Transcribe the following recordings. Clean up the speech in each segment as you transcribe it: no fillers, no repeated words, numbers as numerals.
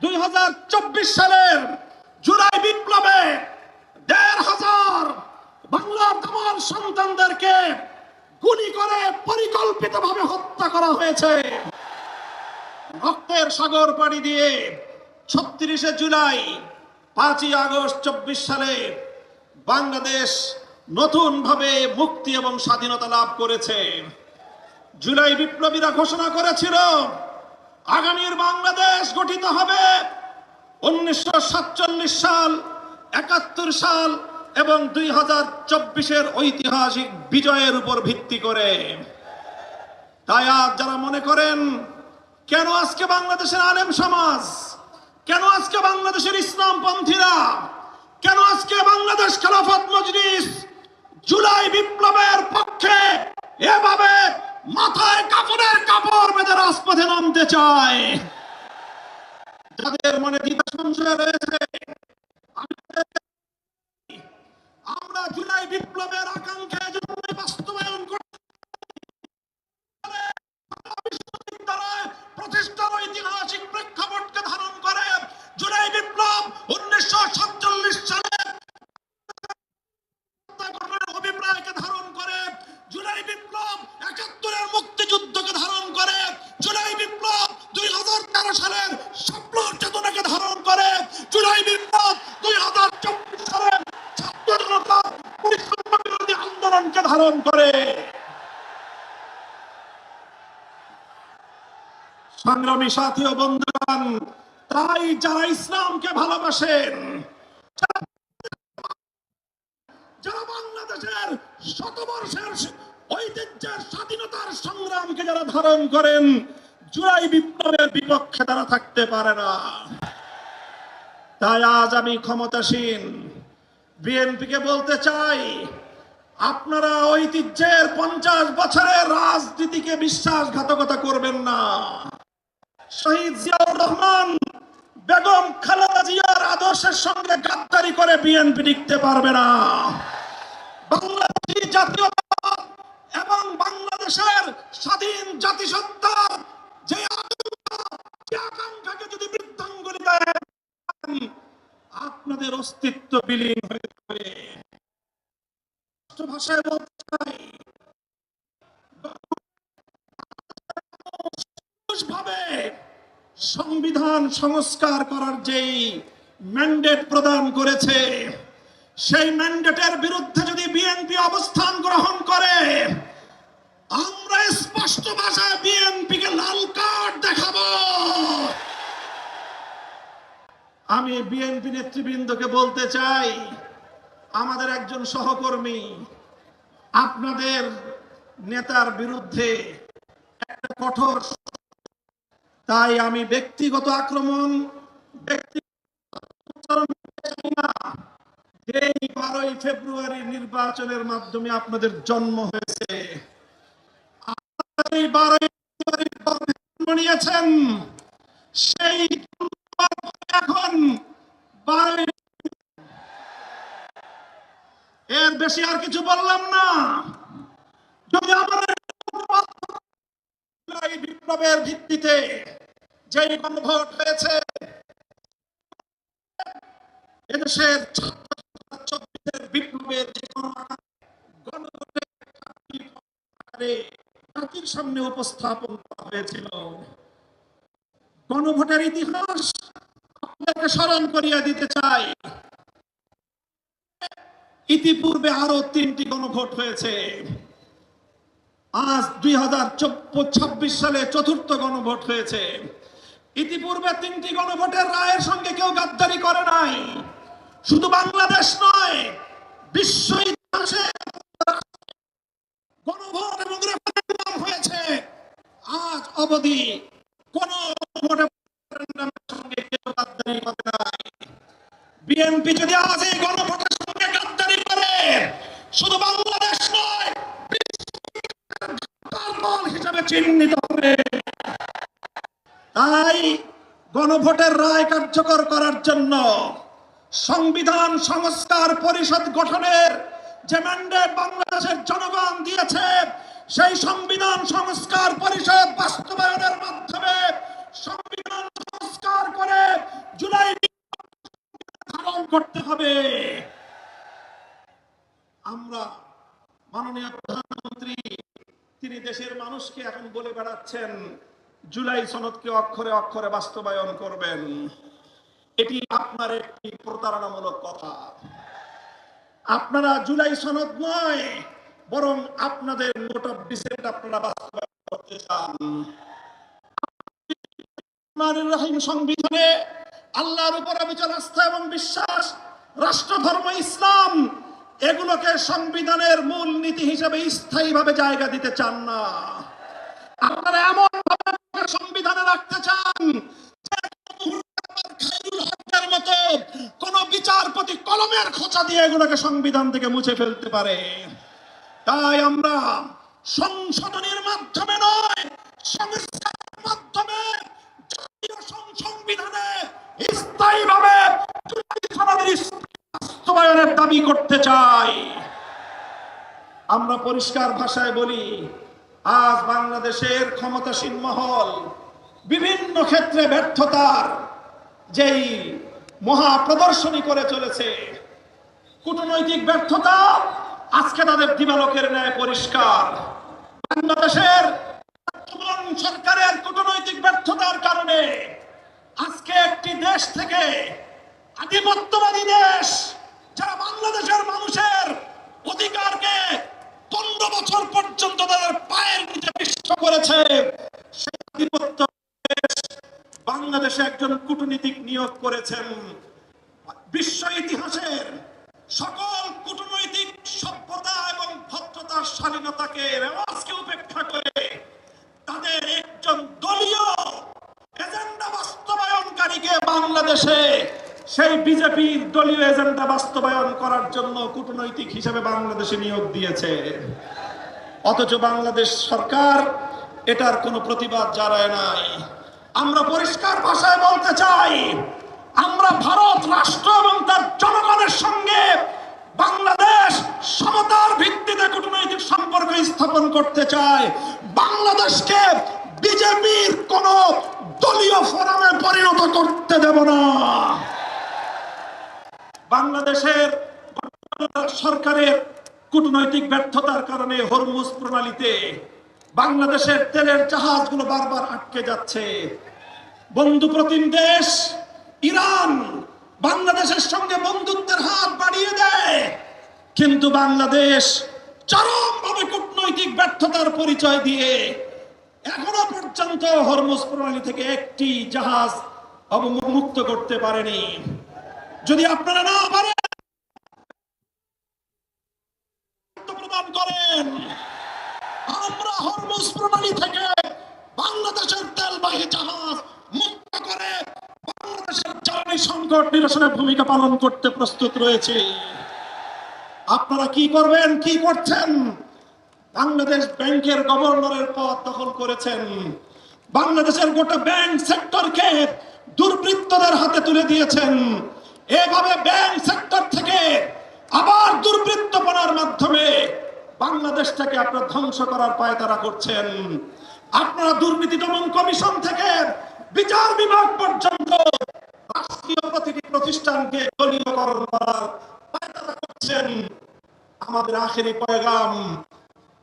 2024 সালের জুলাই বিপ্লবে ১৫০০ বাংলার তমাম সন্তানদেরকে গুলি করে পরিকল্পিতভাবে হত্যা করা হয়েছে। রক্তের সাগর পাড়ি দিয়ে ৩৬শে জুলাই ৫ই আগস্ট ২৪ সালে বাংলাদেশ নতুনভাবে মুক্তি এবং স্বাধীনতা লাভ করেছে। জুলাই বিপ্লবীরা ঘোষণা করেছিল আগামীর বাংলাদেশ গঠিত হবে ১৯৪৭ সাল, ৭১ সাল এবং ২০২৪-এর ঐতিহাসিক বিজয়ের উপর ভিত্তি করে। তাই আজ যারা মনে করেন কেন আজকে বাংলাদেশের আলেম সমাজ, কেন আজকে বাংলাদেশের ইসলামপন্থীরা, কেন আজকে বাংলাদেশ খেলাফত মজলিস জুলাই বিপ্লবের পক্ষে এভাবে মাথায় কাপড়ের কাপড় বেঁধে রাজপথে নামতে চায়, যাদের মনে দ্বিধা সংশয় রয়েছে, আমরা জুলাই বিপ্লবের আকাঙ্ক্ষা জন্য বাস্তবায়ন করতে বিশ্ববিদ্যালয় প্রতিষ্ঠার ঐতিহাসিক প্রেক্ষাপটকে ধারণ করে জুলাই বিপ্লব ১৯৪৭ সালে অভিপ্রায়কে ধারণ করে, জুলাই বিপ্লব ৭১-এর মুক্তিযুদ্ধকে ধারণ করে, জুলাই বিপ্লব ২০১৩ সালের স্বপ্ন চেতনাকে ধারণ করে, জুলাই বিপ্লব ২০২৪ সালের ছাত্র জনতার বৈষম্য বিরোধী আন্দোলনকে ধারণ করে। সংগ্রামী সাথী ও বন্ধুগণ, তাই যারা ইসলামকে ভালোবাসেন, যারা বাংলাদেশের শতবর্ষের ঐতিহ্যের স্বাধীনতার সংগ্রামকে যারা ধারণ করেন, জুলাই বিপ্লবের বিপক্ষে তারা থাকতে পারে না। তাই আজ আমি ক্ষমতাসীন বিএনপিকে বলতে চাই, আপনারা ঐতিহ্যের ৫০ বছরের রাজনীতিকে বিশ্বাসঘাতকতা করবেন না। শহীদ জিয়াউর রহমান, বেগম খালেদা জিয়ার আদর্শের সঙ্গে গাদ্দারি করে বিএনপি টিকতে পারবে না। বাংলাদেশী জাতীয়তাবাদ এবং বাংলাদেশের স্বাধীন জাতিসত্তা যে আকাঙ্ক্ষাকে যদি বৃদ্ধাঙ্গুলি দেন, আপনাদের অস্তিত্ব বিলীন হয়ে যাবে। ভাষায় বলতে চাই, ভাবে সংবিধান সংস্কার করার যেই ম্যান্ডেট প্রদান করেছে, সেই ম্যান্ডেটের বিরুদ্ধে যদি বিএনপি অবস্থান গ্রহণ করে, আমরা স্পষ্ট ভাষায় বিএনপিকে লাল কার্ড দেখাবো। আমি বিএনপি নেতৃবৃন্দকে বলতে চাই, আমাদের একজন সহকর্মী আপনাদের নেতার বিরুদ্ধে একটা কঠোর, তাই আমি ব্যক্তিগত আক্রমণ এই 12ই ফেব্রুয়ারি নির্বাচনের মাধ্যমে আপনাদের জন্ম হয়েছে, এই 12ই ফেব্রুয়ারি জন্ম নিয়েছেন, সেই এখন 12ই, এর বেশি আর কিছু বললাম না। যদি আমাদের বিপ্লবের ভিত্তিতে যে গণভোট হয়েছে, এদেশের বিপ্লবের যে জাতির সামনে উপস্থাপন করা হয়েছিল, গণভোটের ইতিহাস আপনাকে স্মরণ করিয়ে দিতে চাই। ইতিপূর্বে আরো 3টি গণভোট হয়েছে, আজ 2026 সালে 4র্থ গণভোট হয়েছে। ইতিপূর্বে 3টি গণভোটের রায়ের সঙ্গে কেউ গাদ্দারি করে নাই। শুধু বাংলাদেশ নয়, বিশ্ব ইতিহাসে গণভোট এবং রেফারেন্ডাম হয়েছে, আজ অবধি কোন রেফারেন্ডামের সঙ্গে কেউ গাদ্দারি করে নাই। বিএনপি যদি আজ এই গণভোটের সঙ্গে গাদ্দারি করে, শুধু বাংলাদেশ নয়, হিসাবে চিহ্নিত হবে। তাই গণভোটের রায় কার্যকর করার জন্য সংবিধান সংস্কার পরিষদ গঠনের যে ম্যান্ডেট বাংলাদেশের জনগণ দিয়েছে, সেই সংবিধান সংস্কার পরিষদ বাস্তবায়নের মাধ্যমে সংবিধান সংস্কার করে করতে হবে। আমরা মাননীয় প্রধানমন্ত্রী তিনি দেশের মানুষকে এখন বলে বেড়াচ্ছেন জুলাই সনদকে অক্ষরে অক্ষরে বাস্তবায়ন করবেন। এটি আপনার একটি প্রতারণামূলক কথা। আপনারা জুলাই সনদ নয়, বরং আপনাদের নোট অফ ডিসেন্ট আপনারা বাস্তবায়ন করতে চান। রহিম সংবিধানে আল্লাহর উপর অবিচল আস্থা এবং বিশ্বাস, রাষ্ট্র ধর্ম ইসলাম, এগুলোকে সংবিধানের মূল নীতি হিসেবে স্থায়ীভাবে জায়গা দিতে চান না। আপনারা এমন ভাবে সংবিধানে রাখতে চান মতো কোন বিচারপতি কলমের খোঁচা দিয়ে এগুলোকে সংবিধান থেকে মুছে ফেলতে পারে। তাই আমরা সংশোধনের মাধ্যমে নয়, সংস্কারের মাধ্যমে সংবিধানে স্থায়ীভাবে বাস্তবায়নের দাবি করতে চাই। আমরা পরিষ্কার ভাষায় বলি, আজ বাংলাদেশের ক্ষমতাসীন মহল বিভিন্ন ক্ষেত্রে ব্যর্থতার যেই মহা প্রদর্শনী করে চলেছে, কূটনৈতিক ব্যর্থতা আজকে তাদের দিবালোকের ন্যায় পরিষ্কার। বাংলাদেশের সরকারের কূটনৈতিক ব্যর্থতার কারণে আজকে একটি দেশ থেকে আধিপত্যবাদী দেশ, যারা বাংলাদেশের মানুষের অধিকারকে 15 বছর পর্যন্ত তাদের পায়ের নিচে পিষ্ট করেছে, সেই আধিপত্য বাংলাদেশে একজন কূটনীতিক নিয়োগ করেছেন। বিশ্ব ইতিহাসের সকল কূটনৈতিক সভ্যতা এবং ভদ্রতার স্বাধীনতাকে রেওয়াজকে উপেক্ষা করে তাদের একজন দলীয় এজেন্ডা বাস্তবায়নকারীকে বাংলাদেশে সেই বিজেপির দলীয় এজেন্ডা বাস্তবায়ন করার জন্য কূটনৈতিক হিসেবে বাংলাদেশে নিয়োগ দিয়েছে। অথচ বাংলাদেশ সরকার এটার কোনো প্রতিবাদ জানায় নাই। আমরা পরিষ্কার ভাষায় বলতে চাই, আমরা ভারত রাষ্ট্র এবং তার জনগণের সঙ্গে বাংলাদেশ সমতার ভিত্তিতে কূটনৈতিক সম্পর্ক স্থাপন করতে চায়। বাংলাদেশকে বিজেপির কোন দলীয় ফোরামে পরিণত করতে দেব না। বাংলাদেশের সরকারের কূটনৈতিক ব্যর্থতার কারণে হরমুজ প্রণালীতে বাংলাদেশের তেলের জাহাজগুলো বারবার আটকে যাচ্ছে। বন্ধু প্রতিম দেশ ইরান বাংলাদেশের সঙ্গে বন্ধুত্বের হাত বাড়িয়ে দেয়, কিন্তু বাংলাদেশ চরমভাবে কূটনৈতিক ব্যর্থতার পরিচয় দিয়ে এখনো পর্যন্ত হরমুজ প্রণালী থেকে একটি জাহাজ অবমুক্ত করতে পারেনি। যদি আপনারা না পারেন প্রদান করেন, আমরা হরমুজ প্রণালী থেকে বাংলাদেশের তেলবাহী জাহাজ মুক্ত করে বাংলাদেশের জ্বালানি সংকট নিরসনে ভূমিকা পালন করতে প্রস্তুত রয়েছে। আপনারা কি করবেন, কি করছেন? বাংলাদেশ ব্যাংকের গভর্নরের পদ দখল করেছেন। বাংলাদেশের গোটা ব্যাংক সেক্টরকে দুর্বৃত্তদের হাতে তুলে দিয়েছেন। এভাবে ব্যাংক সেক্টর থেকে আবার দুর্বৃত্তপনার মাধ্যমে বাংলাদেশটাকে আপনারা ধ্বংস করার পায়তারা করছেন। আপনারা দুর্নীতি দমন কমিশন থেকে বিচার বিভাগ পর্যন্ত রাষ্ট্রীয় প্রতিটি প্রতিষ্ঠানকে দলীয়করণ করার পায়তারা করছেন। আমাদের আখেরি পয়গাম,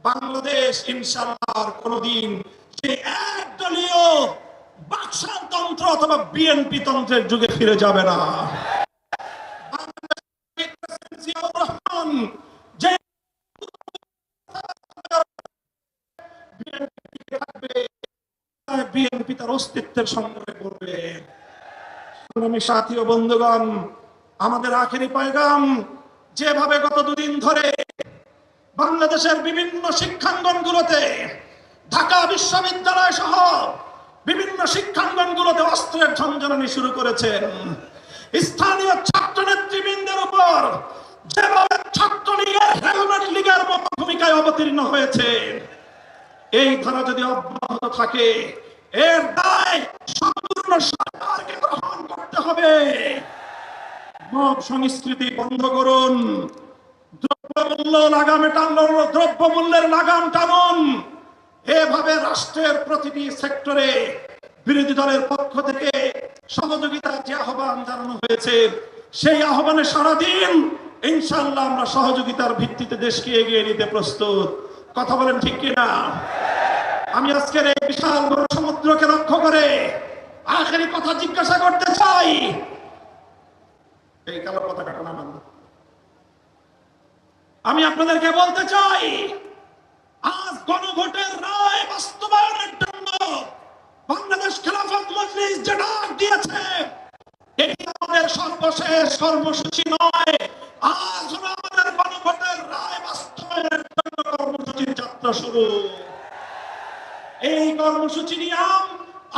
বাংলাদেশ ইনশাআল্লাহ কোনদিন সেই একদলীয় বাকশালতন্ত্র অথবা বিএনপি তন্ত্রের যুগে ফিরে যাবে না। বিএনপি তার অস্তিত্বের সংগ্রামে করবে। সাথী ও বন্ধুগণ, আমাদের আখেরি পয়গাম, যেভাবে গত দুদিন ধরে বাংলাদেশের বিভিন্ন শিক্ষাঙ্গনগুলোতে, ঢাকা বিশ্ববিদ্যালয় সহ বিভিন্ন শিক্ষাঙ্গনগুলোতে অস্ত্রের ঝঞ্ঝনানি শুরু করেছেন, স্থানীয় ছাত্র নেতৃবৃন্দের উপর যেভাবে ছাত্রলীগের হেলমেট লীগের মতো ভূমিকায় অবতীর্ণ হয়েছে, এই ধারা যদি অব্যাহত থাকে এর দায় সম্পূর্ণ সরকারকে গ্রহণ করতে হবে। মব সংস্কৃতি বন্ধ করুন, দ্রব্যমূল্যের লাগাম টানুন। এভাবে রাষ্ট্রের প্রতিটি সেক্টরে বিরোধী দলের পক্ষ থেকে সহযোগিতার যে আহ্বান জানানো হয়েছে, সেই আহ্বানে সাড়া দিন, ইনশাআল্লাহ আমরা সহযোগিতার ভিত্তিতে দেশকে এগিয়ে নিতে প্রস্তুত। কথা বলেন ঠিক কিনা? আমি আজকের এই বিশাল বড় সমুদ্রকে লক্ষ্য করে আখেরি কথা জিজ্ঞাসা করতে চাই। এই কালো পতাকাটা নামান। আমি আপনাদেরকে বলতে চাই, আজ গণভোটের রায় বাস্তবায়নের জন্য বাংলাদেশ খেলাফত মজলিস যে ডাক দিয়েছে, এটি আমাদের সর্বশেষ কর্মসূচি নয়। আজ হলো আমাদের গণভোটের রায় বাস্তবায়নের জন্য কর্মসূচির যাত্রা শুরু। এই কর্মসূচি নিয়ে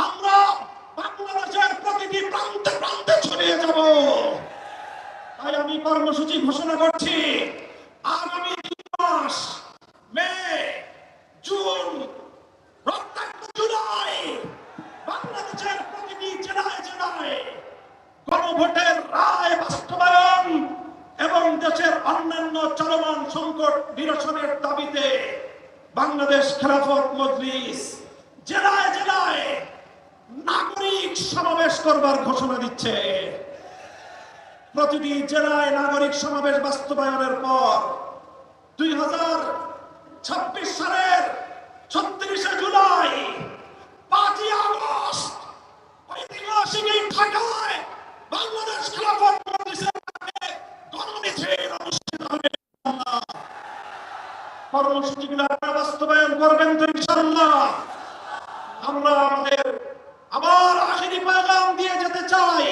আমরা বাংলাদেশের প্রতিটি প্রান্তে প্রান্তে ছড়িয়ে যাব। তাই আমি কর্মসূচি ঘোষণা করছি, আগামী 2 মাস মে, জুন, জুলাই বাংলাদেশের প্রতিটি জেলায় জেলায় গণভোটের রায় বাস্তবায়ন এবং দেশের অন্যান্য চলমান সংকট নিরসনের দাবিতে বাংলাদেশ খেলাফত মজলিস জেলায় জেলায় নাগরিক সমাবেশ করবার ঘোষণা দিচ্ছে। প্রতিটি জেলায় নাগরিক সমাবেশ বাস্তবায়নের পর 2026 সালের 36শে জুলাই, 5ই আগস্ট ঐতিহাসিক এই ঢাকায় বাংলাদেশ খেলাফত মজলিসের গণমিছিল অনুষ্ঠিত হবে। কর্মসূচিগুলো আপনারা বাস্তবায়ন করবেন তো ইনশাআল্লাহ? আমরা আমাদের আবার আখেরি পয়গাম দিয়ে যেতে চাই।